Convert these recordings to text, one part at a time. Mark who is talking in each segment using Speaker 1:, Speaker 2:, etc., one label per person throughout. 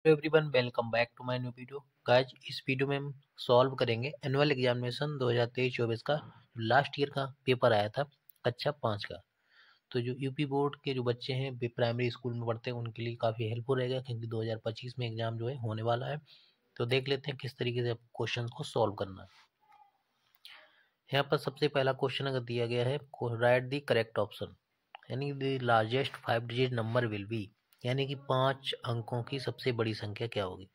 Speaker 1: Hello everyone, welcome back to my new video. Guys, इस video में हम solve करेंगे एनुअल एग्जामिनेशन 2023-24 का लास्ट ईयर का पेपर आया था कक्षा 5 का। तो जो यूपी बोर्ड के जो बच्चे हैं प्राइमरी स्कूल में पढ़ते हैं उनके लिए काफ़ी हेल्पफुल रहेगा, क्योंकि 2025 में एग्जाम जो है होने वाला है। तो देख लेते हैं किस तरीके से क्वेश्चन को सॉल्व करना है। यहाँ पर सबसे पहला क्वेश्चन अगर दिया गया है, राइट द करेक्ट ऑप्शन, यानी the largest 5 digit number will be, यानी कि 5 अंकों की सबसे बड़ी संख्या क्या होगी।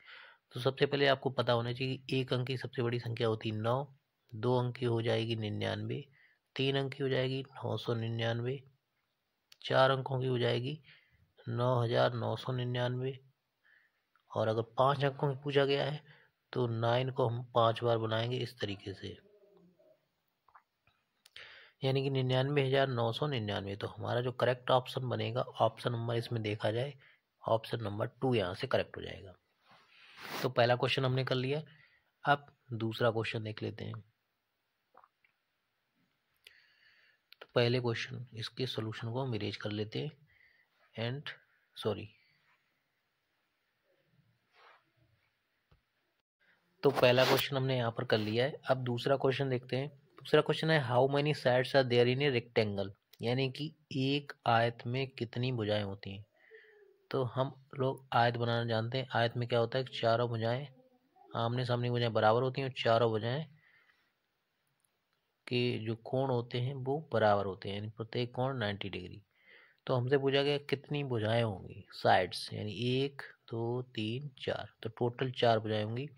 Speaker 1: तो सबसे पहले आपको पता होना चाहिए कि 1 अंक की सबसे बड़ी संख्या होती है 9, 2 अंक की हो जाएगी 99, 3 अंक की हो जाएगी 999, 4 अंकों की हो जाएगी 9999, और अगर 5 अंकों की पूछा गया है तो 9 को हम 5 बार बनाएंगे इस तरीके से, यानी कि 99,999। तो हमारा जो करेक्ट ऑप्शन बनेगा, ऑप्शन नंबर इसमें देखा जाए, ऑप्शन नंबर 2 यहाँ से करेक्ट हो जाएगा। तो पहला क्वेश्चन हमने कर लिया। अब दूसरा क्वेश्चन देख लेते हैं। तो पहले क्वेश्चन, इसके सॉल्यूशन को हम इरेज कर लेते हैं एंड तो पहला क्वेश्चन हमने यहाँ पर कर लिया है। अब दूसरा क्वेश्चन देखते हैं। दूसरा क्वेश्चन है, how many sides are there in a rectangle, यानी कि एक आयत में कितनी भुजाएं होती हैं। तो हम लोग आयत बनाना जानते हैं। आयत में क्या होता है, चारों भुजाएं आमने सामने भुजाएं बराबर होती हैं, और चारों भुजाएं के जो कोण होते हैं वो बराबर होते हैं, यानी प्रत्येक कोण 90 डिग्री। तो हमसे पूछा गया कितनी भुजाएं होंगी साइड्स, यानी 1 2 3 4, तो टोटल 4 भुजाएं होंगी।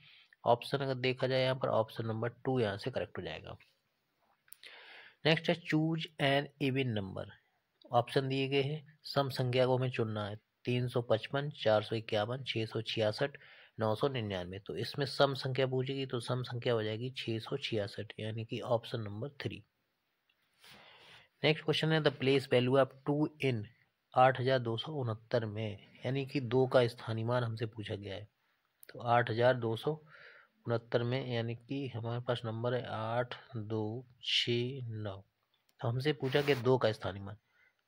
Speaker 1: ऑप्शन अगर देखा जाए यहाँ पर, ऑप्शन नंबर 2 यहाँ से करेक्ट हो जाएगा। नेक्स्ट है, choose an even number. Option दिए गए हैं, सम संख्या को हमें चुनना है। 355, 451, 666, 999। तो इसमें सम संख्या पूछेगी तो सम संख्या हो जाएगी 666, यानी कि ऑप्शन नंबर 3। नेक्स्ट क्वेश्चन है, द प्लेस वैल्यू ऑफ 2 इन 8269 में, यानी कि 2 का स्थानीय मान हमसे पूछा गया है। तो 8269 में, यानी कि हमारे पास नंबर है 8269। तो हमसे पूछा गया 2 का स्थानीय मान।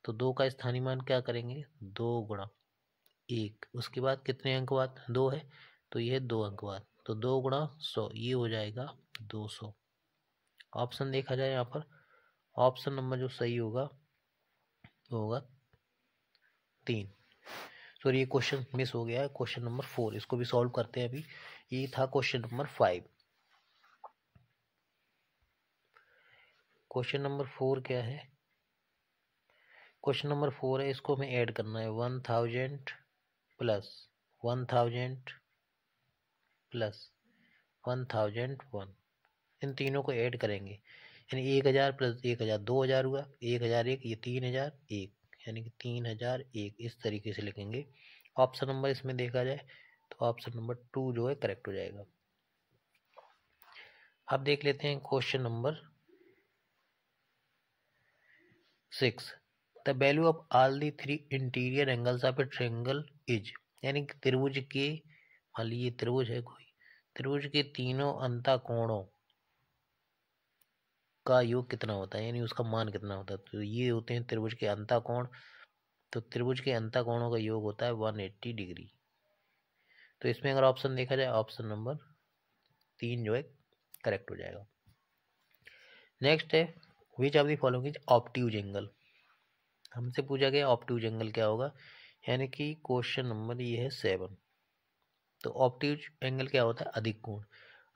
Speaker 1: तो 2 का स्थानीय मान क्या करेंगे, 2 गुणा 1, उसके बाद कितने अंक बाद 2 है, तो ये 2 अंक बाद, तो 2 गुणा 100, ये हो जाएगा 200। ऑप्शन देखा जाए यहाँ पर, ऑप्शन नंबर जो सही होगा वो होगा 3। सॉरी, ये क्वेश्चन मिस हो गया है, क्वेश्चन नंबर 4। इसको भी सॉल्व करते हैं अभी। ये था क्वेश्चन नंबर 5। क्वेश्चन नंबर 4 क्या है, क्वेश्चन नंबर 4 है, इसको हमें ऐड करना है। 1000 प्लस 1000 प्लस 1001, इन तीनों को ऐड करेंगे, यानी 1000 प्लस 1000 2000 हुआ, 1001, ये 3001, यानी कि 3001, इस तरीके से लिखेंगे। ऑप्शन नंबर इसमें देखा जाए तो ऑप्शन नंबर 2 जो है करेक्ट हो जाएगा। अब देख लेते हैं question number 6। The value of all the 3 interior angles of A triangle is, यानी कि त्रिभुज के, मान लीजिए त्रिभुज है कोई, त्रिभुज के तीनों अंतःकोणों का योग कितना होता है, यानी उसका मान कितना होता है। तो ये होते हैं त्रिभुज के अंतःकोण। तो त्रिभुज के अंतःकोणों का योग होता है 180 डिग्री। तो इसमें अगर ऑप्शन देखा जाए, ऑप्शन नंबर 3 जो है करेक्ट हो जाएगा। नेक्स्ट है, which of the following is obtuse angle. हमसे पूछा गया ऑब्ट्यूज एंगल क्या होगा, यानी कि क्वेश्चन नंबर ये है 7। तो ऑब्ट्यूज एंगल क्या होता है, अधिक कोण।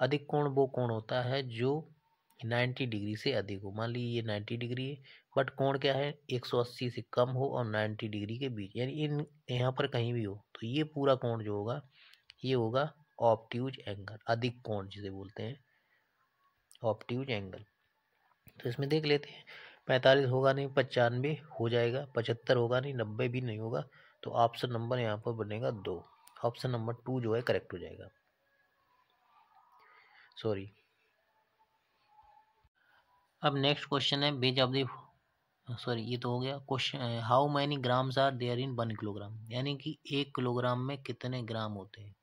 Speaker 1: अधिक कोण वो कोण होता है जो 90 डिग्री से अधिक हो। मान लीजिए ये 90 डिग्री है, बट कोण क्या है, 180 से कम हो और 90 डिग्री के बीच, यानी इन यहाँ पर कहीं भी हो, तो ये पूरा कोण जो होगा ये होगा ऑब्ट्यूज एंगल, अधिक कोण जिसे बोलते हैं ऑब्ट्यूज एंगल। तो इसमें देख लेते हैं, 45 होगा नहीं, 95 हो जाएगा, 75 होगा नहीं, 90 भी नहीं होगा। तो ऑप्शन नंबर यहाँ पर बनेगा 2, ऑप्शन नंबर 2 जो है करेक्ट हो जाएगा। सॉरी। अब नेक्स्ट क्वेश्चन है, बेज ऑफ द, सॉरी ये तो हो गया question, how many grams are there in 1 kilogram, यानी कि 1 किलोग्राम में कितने ग्राम होते हैं।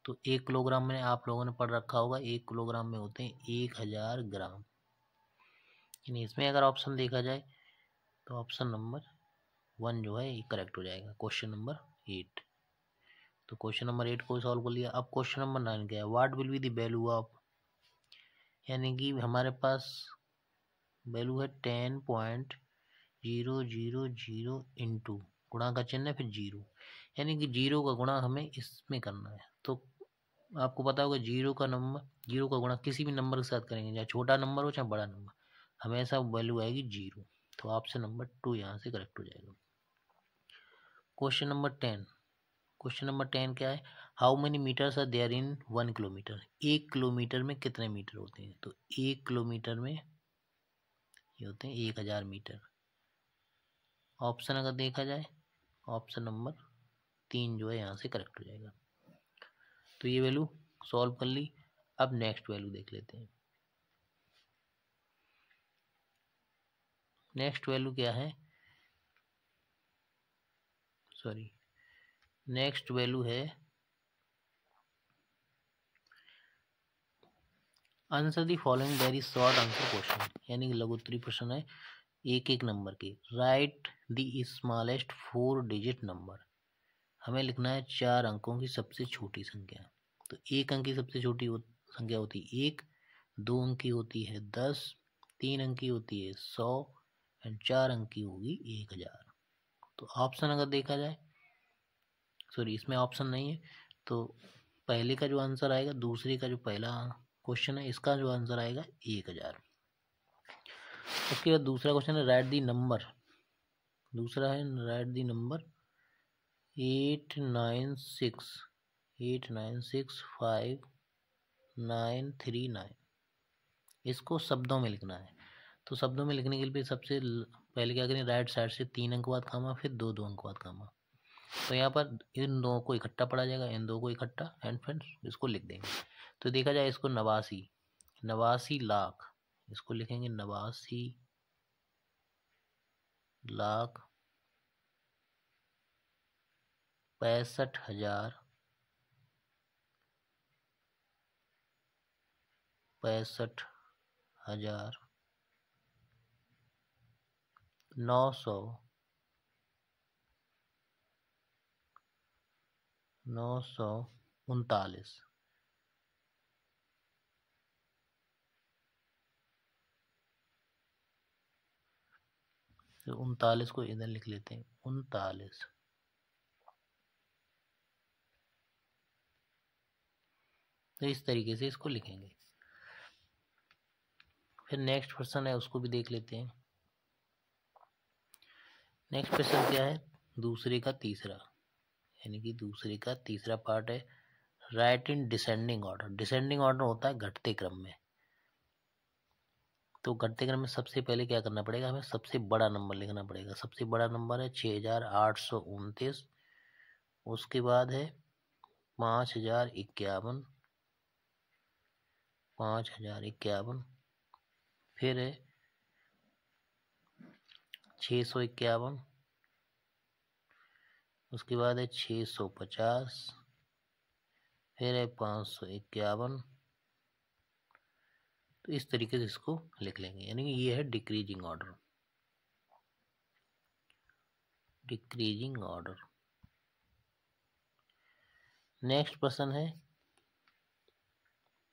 Speaker 1: तो 1 किलोग्राम में आप लोगों ने पढ़ रखा होगा, 1 किलोग्राम में होते हैं 1000 ग्राम। यानी इसमें अगर ऑप्शन देखा जाए तो ऑप्शन नंबर 1 जो है ये करेक्ट हो जाएगा, क्वेश्चन नंबर 8। तो क्वेश्चन नंबर 8 को सॉल्व कर लिया। अब क्वेश्चन नंबर 9 क्या है, what will be the value of, यानी कि हमारे पास वैल्यू है 10.000 इंटू गुणा का चिन्ह है फिर 0, यानी कि 0 का गुणा हमें इसमें करना है। तो आपको पता होगा 0 का गुणा किसी भी नंबर के साथ करेंगे, चाहे छोटा नंबर हो चाहे बड़ा नंबर, हमेशा वैल्यू आएगी 0। तो ऑप्शन नंबर 2 यहाँ से करेक्ट हो जाएगा। क्वेश्चन नंबर 10 क्या है, how many metres are there in 1 kilometre, 1 kilometre में कितने मीटर होते हैं। तो 1 किलोमीटर में ये होते हैं 1000 मीटर। ऑप्शन अगर देखा जाए, ऑप्शन नंबर 3 जो है यहाँ से करेक्ट हो जाएगा। तो ये वैल्यू सॉल्व कर ली। अब नेक्स्ट वैल्यू देख लेते हैं। नेक्स्ट वैल्यू क्या है, नेक्स्ट वैल्यू है answer the following very short answer question, यानी कि लघु उत्तरीय प्रश्न है एक एक नंबर के। Right the smallest 4 digit number, हमें लिखना है 4 अंकों की सबसे छोटी संख्या। तो 1 अंक की सबसे छोटी संख्या होती है 1, 2 अंक की होती है 10, 3 अंक की होती है 100 एंड 4 अंक की होगी 1000। तो ऑप्शन अगर देखा जाए, इसमें ऑप्शन नहीं है, तो पहले का जो आंसर आएगा, दूसरे का जो पहला क्वेश्चन है इसका जो आंसर आएगा 1000। उसके बाद दूसरा क्वेश्चन है राइट दी नंबर, दूसरा है राइट दी नंबर 8965939, इसको शब्दों में लिखना है। तो शब्दों में लिखने के लिए सबसे पहले क्या करें, राइट साइड से 3 अंक बाद कामा, फिर 2 अंक बाद कामा। तो यहाँ पर इन दो को इकट्ठा पढ़ा जाएगा, इन दो को इकट्ठा एंड फिर इसको लिख देंगे। तो देखा जाए इसको 89 लाख, इसको लिखेंगे 89 लाख 65,000 939। तो 39 को इधर लिख लेते हैं 39। तो इस तरीके से इसको लिखेंगे। फिर नेक्स्ट क्वेश्चन है उसको भी देख लेते हैं। नेक्स्ट क्वेश्चन क्या है, दूसरे का तीसरा, यानी कि दूसरे का तीसरा पार्ट है right in descending order. Descending order होता है घटते क्रम में। तो घटते क्रम में सबसे पहले क्या करना पड़ेगा, हमें सबसे बड़ा नंबर लिखना पड़ेगा। सबसे बड़ा नंबर है 6829, उसके बाद है 5051, फिर है 651, उसके बाद है 650, फिर है 551। तो इस तरीके से इसको लिख लेंगे, यानी कि ये है डिक्रीजिंग ऑर्डर। नेक्स्ट प्रश्न है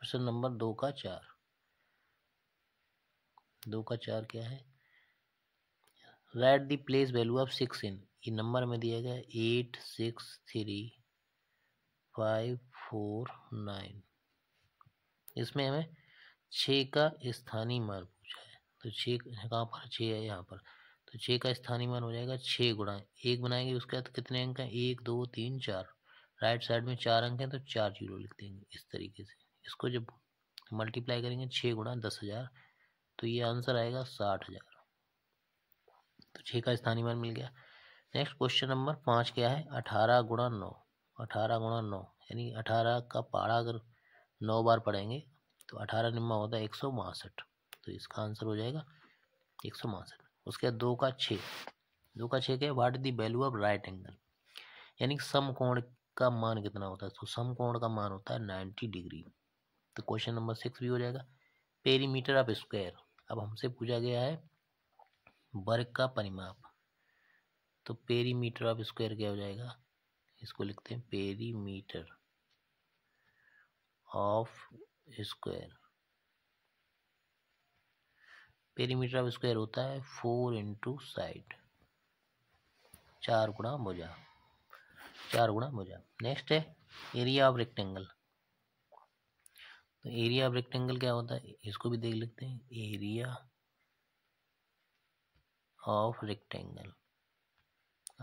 Speaker 1: प्रश्न नंबर 2 का 4। 2 का 4 क्या है, right the place value of 6 इन, ये नंबर में दिया गया 863549। इसमें हमें 6 का स्थानीय मान पूछा है। तो 6 कहाँ पर, 6 है यहाँ पर, तो 6 का स्थानीय मान हो जाएगा 6 गुणा 1 बनाएंगे, उसके बाद कितने अंक हैं 1 2 3 4, राइट साइड में 4 अंक हैं तो 4 जीरो लिख देंगे। इस तरीके से इसको जब मल्टीप्लाई करेंगे 6 गुणा 10,000, तो ये आंसर आएगा 60,000। तो 6 का स्थानीय मान मिल गया। नेक्स्ट क्वेश्चन नंबर 5 क्या है, 18 गुणा 9, 18 गुणा 9, यानी 18 का पहाड़ा अगर 9 बार पढ़ेंगे तो 18 निम्मा होता है 162। तो इसका आंसर हो जाएगा 162। उसके बाद 2 का 6, 2 का 6 क्या है, what is the value of right angle, यानी समकोण का मान कितना होता है। तो समकोण का मान होता है 90 डिग्री। तो क्वेश्चन नंबर 6 भी हो जाएगा। पेरीमीटर ऑफ स्क्वायर, अब हमसे पूछा गया है वर्ग का परिमाप। तो पेरीमीटर ऑफ स्क्वायर क्या हो जाएगा, इसको लिखते हैं perimeter of square. Perimeter of square होता है 4 इंटू साइड, 4 गुणा भुजा, 4 गुणा भुजा। नेक्स्ट है एरिया ऑफ रेक्टेंगल। तो एरिया ऑफ रेक्टेंगल क्या होता है, इसको भी देख लेते हैं। एरिया ऑफ रेक्टेंगल,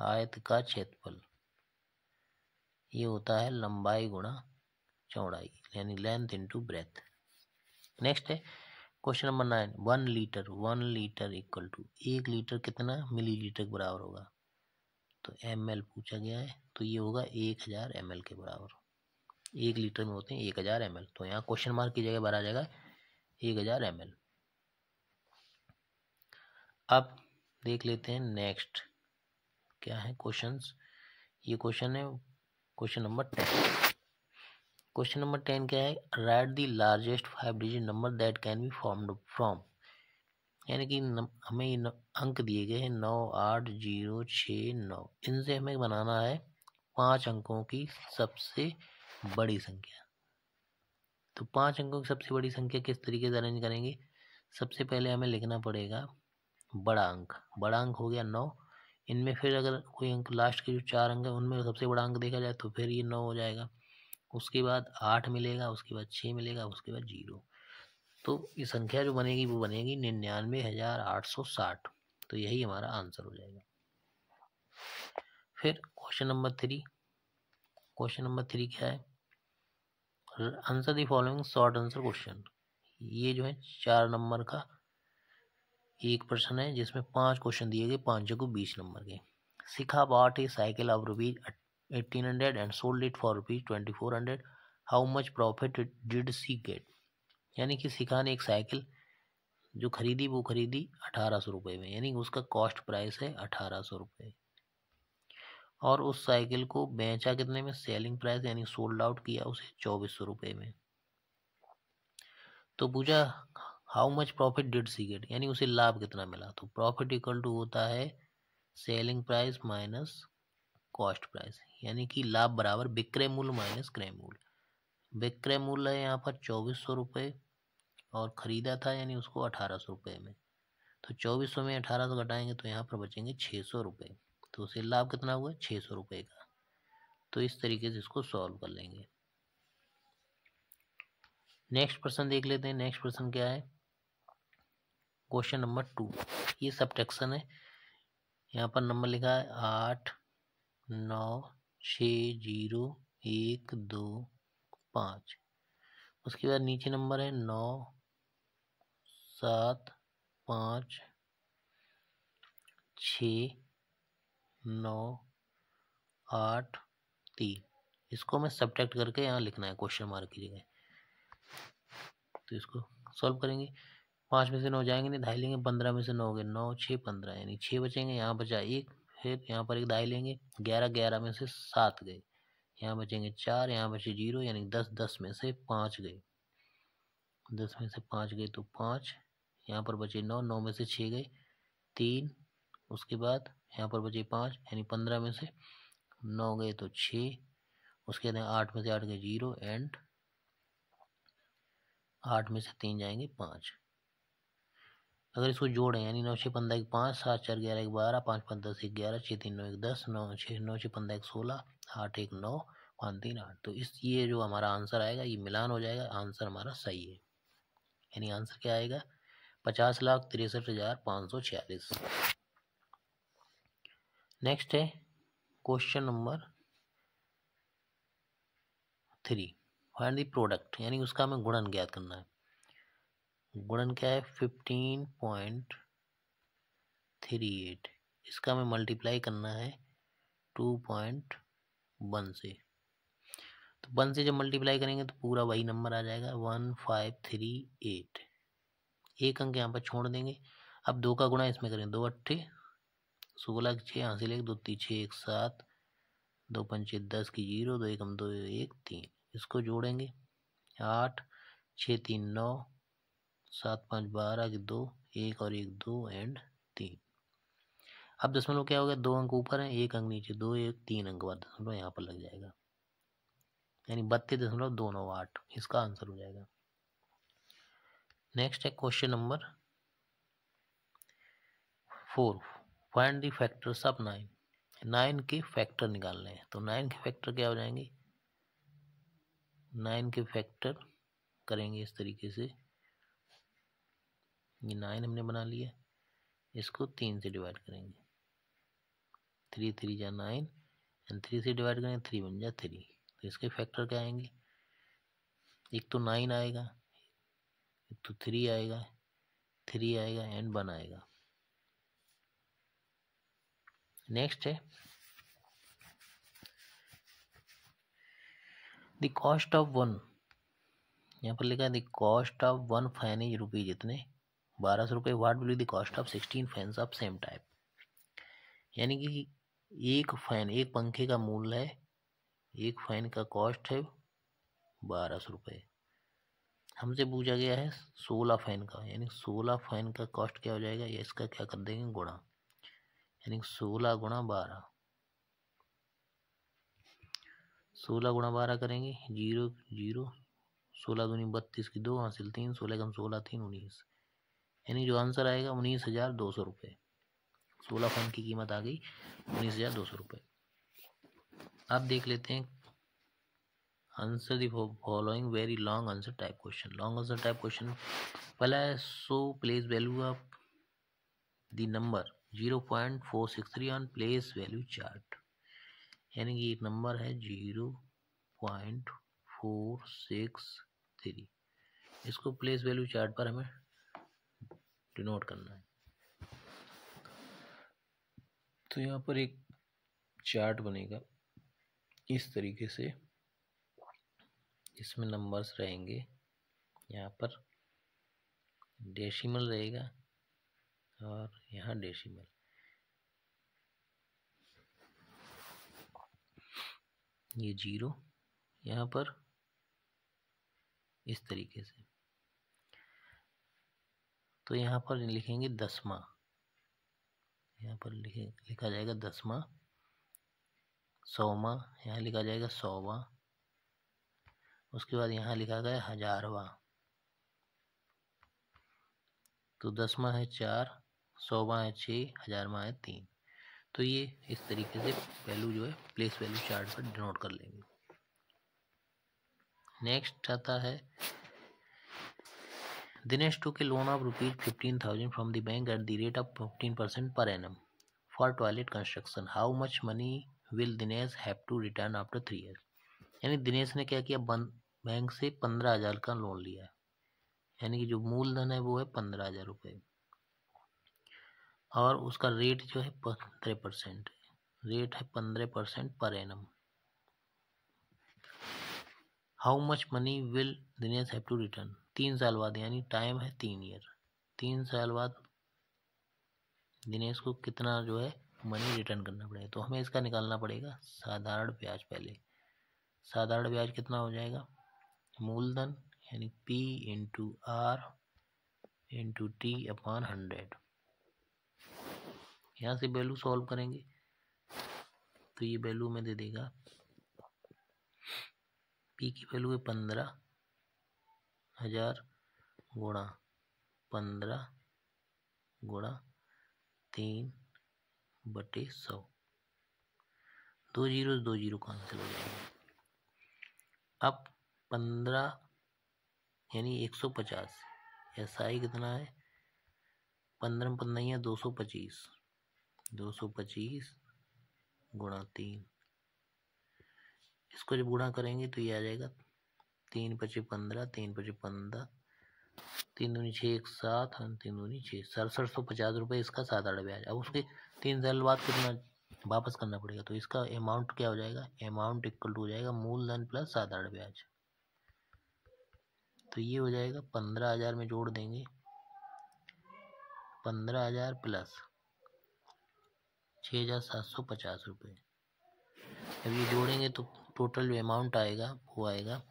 Speaker 1: आयत का क्षेत्रफल, ये होता है लंबाई गुणा चौड़ाई, यानी लेंथ इंटू ब्रेथ। नेक्स्ट है question number 9, 1 litre, 1 litre equal to, 1 litre कितना मिलीलीटर के बराबर होगा। तो ml पूछा गया है, तो ये होगा 1000 ml के बराबर। 1 लीटर में होते हैं 1000 ml, तो यहाँ क्वेश्चन मार्क की जगह भरा जाएगा 1000 ml। अब देख लेते हैं नेक्स्ट क्या है क्वेश्चंस। ये क्वेश्चन है क्वेश्चन नंबर 10। क्वेश्चन नंबर 10 क्या है, right the largest 5 digit number that can be formed from, यानी कि हमें ये अंक दिए गए हैं 9, 8, 0, 6, 9। इनसे हमें बनाना है 5 अंकों की सबसे बड़ी संख्या। तो 5 अंकों की सबसे बड़ी संख्या किस तरीके से अरेंज करेंगे। सबसे पहले हमें लिखना पड़ेगा बड़ा अंक। बड़ा अंक हो गया 9, इनमें फिर अगर कोई अंक लास्ट के जो 4 अंक है उनमें सबसे बड़ा अंक देखा जाए तो फिर ये 9 हो जाएगा। उसके बाद 8 मिलेगा, उसके बाद 6 मिलेगा, उसके बाद 0। तो ये संख्या जो बनेगी वो बनेगी 99,860। तो यही हमारा आंसर हो जाएगा। फिर क्वेश्चन नंबर 3। क्वेश्चन नंबर 3 क्या है, answer the following short answer question. ये जो है 4 नंबर का एक प्रश्न है जिसमें 5 क्वेश्चन दिए गए, 5 जगह 20 नंबर के। शिखा bought a cycle of rupees 1800 and sold it for rupees 2400. How much profit did she get? यानी कि शिखा ने एक साइकिल जो खरीदी वो खरीदी 1800 रुपये में, यानी उसका कॉस्ट प्राइस है 1800 रुपये, और उस साइकिल को बेचा कितने में, सेलिंग प्राइस यानी सोल्ड आउट किया उसे 2400 रुपये में। तो पूछा how much profit did she get, यानी उसे लाभ कितना मिला। तो प्रॉफिट इक्वल टू होता है selling price minus cost price, यानी कि लाभ बराबर विक्रय मूल्य माइनस क्रय मूल्य। विक्रय मूल्य है यहाँ पर 2400 रुपये और खरीदा था यानी उसको 1800 रुपये में। तो 2400 में 1800 घटाएंगे तो यहाँ पर बचेंगे 600 रुपये। तो उसे लाभ कितना हुआ, 600 रुपये का। तो इस तरीके से इसको सॉल्व कर लेंगे। नेक्स्ट प्रश्न देख लेते हैं। नेक्स्ट प्रश्न क्या है, क्वेश्चन नंबर 2। ये सब्ट्रैक्शन है। यहाँ पर नंबर लिखा है 8, 9, 6, 0, 1, 2, 5। उसके बाद नीचे नंबर है 9, 7, 5, 6, 9, 8, 3। इसको हमें सब्ट्रैक्ट करके यहाँ लिखना है क्वेश्चन मार्क की जगह। तो इसको सॉल्व करेंगे। 5 में से 9 जाएंगे नहीं, दाई लेंगे। 15 में से 9 गए, 9, 6, 15, यानी 6 बचेंगे। यहाँ बचा 1, फिर यहाँ पर एक दाई लेंगे। 11, 11 में से 7 गए, यहाँ बचेंगे 4, यहाँ बचे 0, यानी 10, 10 में से 5 गए। 10 में से 5 गए तो 5, यहाँ पर बचे 9, 9 में से 6 गए 3, उसके बाद यहाँ पर बचे 5, यानी 15 में से 9 गए तो 6, उसके बाद 8 में से 8 गए 0, एंड 8 में से 3 जाएंगे 5। अगर इसको जोड़ें यानी 9, 6, 15, 5, 7, 4, 11, 12, 5, 5, 10, 11, 6, 3, 9, 10, 9, 6, 9, 6, 15, 16, 8, 1, 9, 5, 3, 8। तो इस ये जो हमारा आंसर आएगा ये मिलान हो जाएगा, आंसर हमारा सही है। यानी आंसर क्या आएगा, 50,63,546। नेक्स्ट है question number 3, find the product, यानी उसका हमें गुणन ज्ञात करना है। गुणन क्या है, 15.38, इसका हमें मल्टीप्लाई करना है 2.1 से। तो 1 से जब मल्टीप्लाई करेंगे तो पूरा वही नंबर आ जाएगा 1538। एक अंक यहाँ पर छोड़ देंगे। अब 2 का गुणा इसमें करें, 2 अट्ठे 16, 6 यहाँ से लेके 2 3 6 1 7, 2 पंचे 10 की 0, 2 एकम 2 1 3। इसको जोड़ेंगे 8, 6 3 9, 7 5 12 की 2, 1 और 1 2 एंड 3। अब दशमलव क्या हो गया, 2 अंक ऊपर है 1 अंक नीचे, 2 1 3 अंक बाद दशमलव यहाँ पर लग जाएगा, यानी 32.298 इसका आंसर हो जाएगा। नेक्स्ट है question number 4, find the factors of 9। 9 के फैक्टर निकालने हैं, तो 9 के फैक्टर क्या हो जाएंगे, 9 के फैक्टर करेंगे इस तरीके से, ये 9 हमने बना लिया, इसको 3 से डिवाइड करेंगे, 3 3 जा 9 एंड 3 से डिवाइड करेंगे 3 बन जा 3, तो इसके फैक्टर क्या आएंगे, एक तो 9 आएगा, एक तो 3 आएगा, 3 आएगा एंड 1 आएगा। नेक्स्ट है द कॉस्ट ऑफ 1, यहाँ पर लिखा है the cost of 1 fan is rupees इतने 1200 रुपये, what will be the cost of 16 fans of same type, यानी कि एक फैन, एक पंखे का मूल्य है, एक फैन का कॉस्ट है 1200 रुपये, हमसे पूछा गया है 16 फैन का, यानी 16 फैन का कॉस्ट क्या हो जाएगा, ये इसका क्या कर देंगे गुणा, यानी 16 गुणा 12, 16 गुणा 12 करेंगे 0 0, 16 दूनी 32 की 2 हासिल 3, 16 कम 16 3 19, यानी जो आंसर आएगा 19,200 रुपये। 16 फैन की कीमत आ गई 19,200 रुपये। अब देख लेते हैं answer the following very long answer type question. Long answer type question पहला है so place value of the number 0.463 on place value chart, यानी कि एक नंबर है 0.463, इसको प्लेस वैल्यू चार्ट पर हमें डिनोट करना है। तो यहाँ पर एक चार्ट बनेगा इस तरीके से, इसमें नंबर्स रहेंगे, यहाँ पर डेसिमल रहेगा और यहाँ डेसिमल, ये 0 यहाँ पर इस तरीके से, तो यहाँ पर लिखेंगे दसवां, यहाँ पर लिखा जाएगा दसवां, सौवां यहाँ लिखा जाएगा सौवां, उसके बाद यहाँ लिखा गया हजारवां, तो दसवां है 4, सौवां है 6, हजारवां है 3, तो ये इस तरीके से वैल्यू जो है प्लेस वैल्यू चार्ट पर डिनोट कर लेंगे। नेक्स्ट आता है Dinesh took loan of ₹15,000 from the bank at the rate of 15% per annum for toilet construction, how much money will Dinesh have to return after 3 years, यानी दिनेश ने क्या किया, बैंक से 15,000 का लोन लिया, यानी कि जो मूलधन है वो है 15,000 रुपये और उसका रेट जो है 15%, रेट है 15% per annum. How much money will Dinesh have to return, 3 साल बाद, यानी टाइम है 3 ईयर, 3 साल बाद दिनेश को कितना जो है मनी रिटर्न करना पड़ेगा, तो हमें इसका निकालना पड़ेगा साधारण ब्याज। पहले साधारण ब्याज कितना हो जाएगा, मूलधन यानी P into R into T upon 100, यहाँ से वैल्यू सॉल्व करेंगे तो ये वैल्यू में दे देगा, P की वैल्यू है 15,000 गुणा 15 गुणा 3/100, 2 जीरो कैंसिल हो जाएंगे। अब 15 यानी 150, SI कितना है, 15 15 225, 225 गुणा 3, इसको जब गुणा करेंगे तो ये आ जाएगा 3 पचे 15, 3 पचे 15, 3 दूनी 6 1 7, 3 दूनी 6, 6750 रुपये इसका साधारण ब्याज। अब उसके 3 साल बाद कितना वापस करना पड़ेगा, तो इसका अमाउंट क्या हो जाएगा, अमाउंट इक्वल टू हो जाएगा मूलधन प्लस साधारण ब्याज, तो ये हो जाएगा 15,000 में जोड़ देंगे 15,000 प्लस 6,750 रुपये, अब ये जोड़ेंगे तो टोटल जो अमाउंट आएगा वो आएगा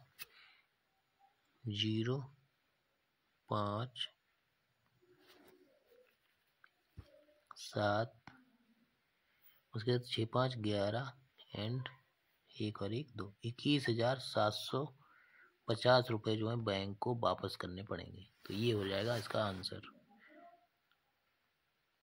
Speaker 1: 0,5,7,8 उसके बाद 6 5 11 एंड 1 और 1 2, 21,750 रुपये जो है बैंक को वापस करने पड़ेंगे। तो ये हो जाएगा इसका आंसर।